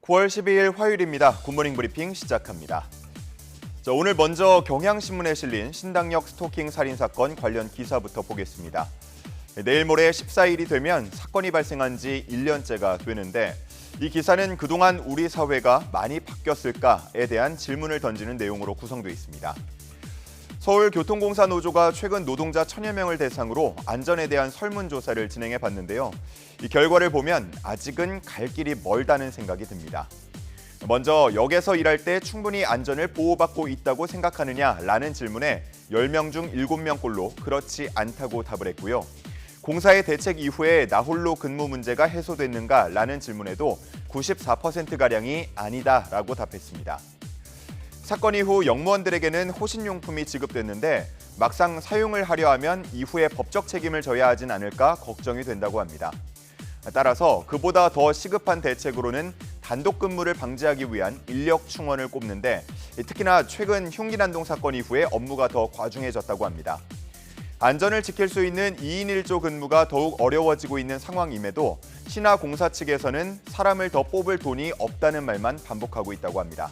9월 12일 화요일입니다. 굿모닝 브리핑 시작합니다. 오늘 먼저 경향신문에 실린 신당역 스토킹 살인 사건 관련 기사부터 보겠습니다. 내일 모레 14일이 되면 사건이 발생한 지 1년째가 되는데 이 기사는 그동안 우리 사회가 많이 바뀌었을까에 대한 질문을 던지는 내용으로 구성되어 있습니다. 서울교통공사 노조가 최근 노동자 1000여 명을 대상으로 안전에 대한 설문조사를 진행해 봤는데요. 이 결과를 보면 아직은 갈 길이 멀다는 생각이 듭니다. 먼저 역에서 일할 때 충분히 안전을 보호받고 있다고 생각하느냐라는 질문에 10명 중 7명꼴로 그렇지 않다고 답을 했고요. 공사의 대책 이후에 나홀로 근무 문제가 해소됐는가라는 질문에도 94%가량이 아니다라고 답했습니다. 사건 이후 영무원들에게는 호신용품이 지급됐는데 막상 사용을 하려 하면 이후에 법적 책임을 져야 하진 않을까 걱정이 된다고 합니다. 따라서 그보다 더 시급한 대책으로는 단독 근무를 방지하기 위한 인력 충원을 꼽는데 특히나 최근 흉기난동 사건 이후에 업무가 더 과중해졌다고 합니다. 안전을 지킬 수 있는 2인 1조 근무가 더욱 어려워지고 있는 상황임에도 신화공사 측에서는 사람을 더 뽑을 돈이 없다는 말만 반복하고 있다고 합니다.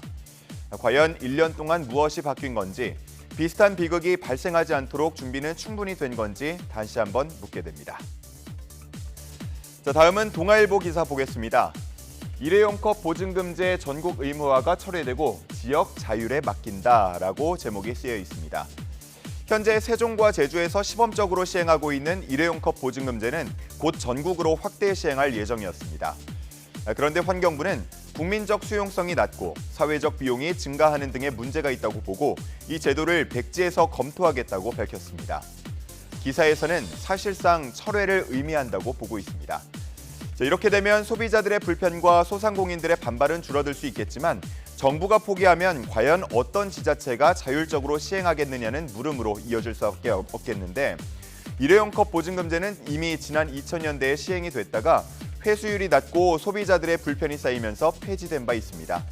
과연 1년 동안 무엇이 바뀐 건지, 비슷한 비극이 발생하지 않도록 준비는 충분히 된 건지 다시 한번 묻게 됩니다. 다음은 동아일보 기사 보겠습니다. 일회용컵 보증금제 전국 의무화가 철회되고 지역 자율에 맡긴다라고 제목이 쓰여 있습니다. 현재 세종과 제주에서 시범적으로 시행하고 있는 일회용컵 보증금제는 곧 전국으로 확대 시행할 예정이었습니다. 그런데 환경부는 국민적 수용성이 낮고 사회적 비용이 증가하는 등의 문제가 있다고 보고 이 제도를 백지에서 검토하겠다고 밝혔습니다. 기사에서는 사실상 철회를 의미한다고 보고 있습니다. 이렇게 되면 소비자들의 불편과 소상공인들의 반발은 줄어들 수 있겠지만 정부가 포기하면 과연 어떤 지자체가 자율적으로 시행하겠느냐는 물음으로 이어질 수밖에 없겠는데 일회용컵 보증금제는 이미 지난 2000년대에 시행이 됐다가 회수율이 낮고 소비자들의 불편이 쌓이면서 폐지된 바 있습니다.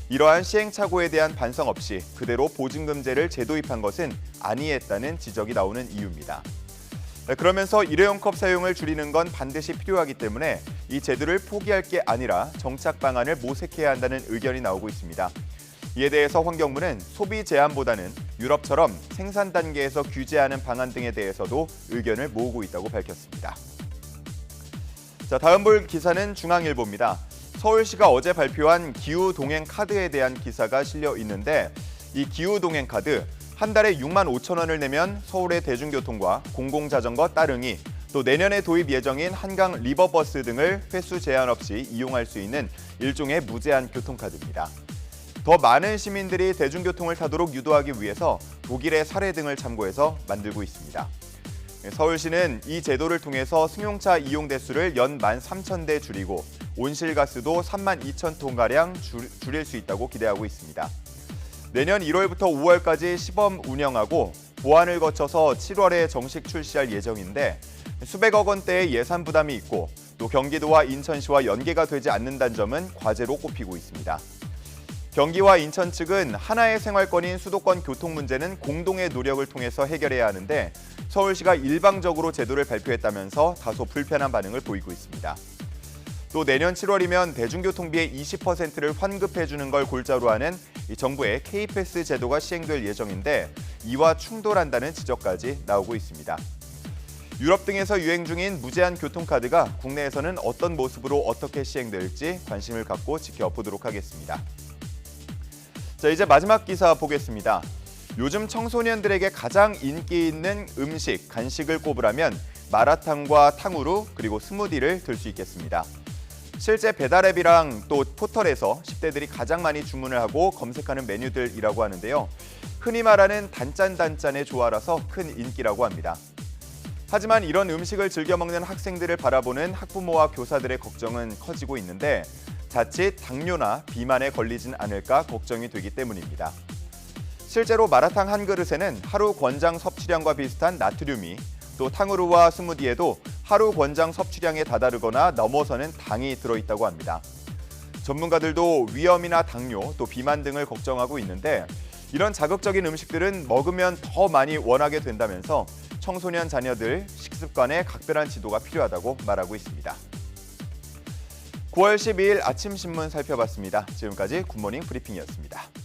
이러한 시행착오에 대한 반성 없이 그대로 보증금제를 재도입한 것은 아니했다는 지적이 나오는 이유입니다. 그러면서 일회용컵 사용을 줄이는 건 반드시 필요하기 때문에 이 제도를 포기할 게 아니라 정착 방안을 모색해야 한다는 의견이 나오고 있습니다. 이에 대해서 환경부는 소비 제한보다는 유럽처럼 생산 단계에서 규제하는 방안 등에 대해서도 의견을 모으고 있다고 밝혔습니다. 다음 볼 기사는 중앙일보입니다. 서울시가 어제 발표한 기후 동행 카드에 대한 기사가 실려 있는데 이 기후 동행 카드 한 달에 6만 5천 원을 내면 서울의 대중교통과 공공자전거 따릉이 또 내년에 도입 예정인 한강 리버버스 등을 횟수 제한 없이 이용할 수 있는 일종의 무제한 교통카드입니다. 더 많은 시민들이 대중교통을 타도록 유도하기 위해서 독일의 사례 등을 참고해서 만들고 있습니다. 서울시는 이 제도를 통해서 승용차 이용 대수를 연 13,000대 줄이고 온실가스도 32,000톤가량 줄일 수 있다고 기대하고 있습니다. 내년 1월부터 5월까지 시범 운영하고 보완을 거쳐서 7월에 정식 출시할 예정인데 수백억 원대의 예산 부담이 있고 또 경기도와 인천시와 연계가 되지 않는다는 점은 과제로 꼽히고 있습니다. 경기와 인천 측은 하나의 생활권인 수도권 교통 문제는 공동의 노력을 통해서 해결해야 하는데 서울시가 일방적으로 제도를 발표했다면서 다소 불편한 반응을 보이고 있습니다. 또 내년 7월이면 대중교통비의 20%를 환급해주는 걸 골자로 하는 정부의 K패스 제도가 시행될 예정인데 이와 충돌한다는 지적까지 나오고 있습니다. 유럽 등에서 유행 중인 무제한 교통카드가 국내에서는 어떤 모습으로 어떻게 시행될지 관심을 갖고 지켜보도록 하겠습니다. 이제 마지막 기사 보겠습니다. 요즘 청소년들에게 가장 인기 있는 음식, 간식을 꼽으라면 마라탕과 탕후루 그리고 스무디를 들 수 있겠습니다. 실제 배달앱이랑 또 포털에서 10대들이 가장 많이 주문을 하고 검색하는 메뉴들이라고 하는데요. 흔히 말하는 단짠단짠의 조화라서 큰 인기라고 합니다. 하지만 이런 음식을 즐겨 먹는 학생들을 바라보는 학부모와 교사들의 걱정은 커지고 있는데 자칫 당뇨나 비만에 걸리진 않을까 걱정이 되기 때문입니다. 실제로 마라탕 한 그릇에는 하루 권장 섭취량과 비슷한 나트륨이 또 탕후루와 스무디에도 하루 권장 섭취량에 다다르거나 넘어서는 당이 들어있다고 합니다. 전문가들도 위염이나 당뇨, 또 비만 등을 걱정하고 있는데 이런 자극적인 음식들은 먹으면 더 많이 원하게 된다면서 청소년 자녀들 식습관에 각별한 지도가 필요하다고 말하고 있습니다. 9월 12일 아침 신문 살펴봤습니다. 지금까지 굿모닝 브리핑이었습니다.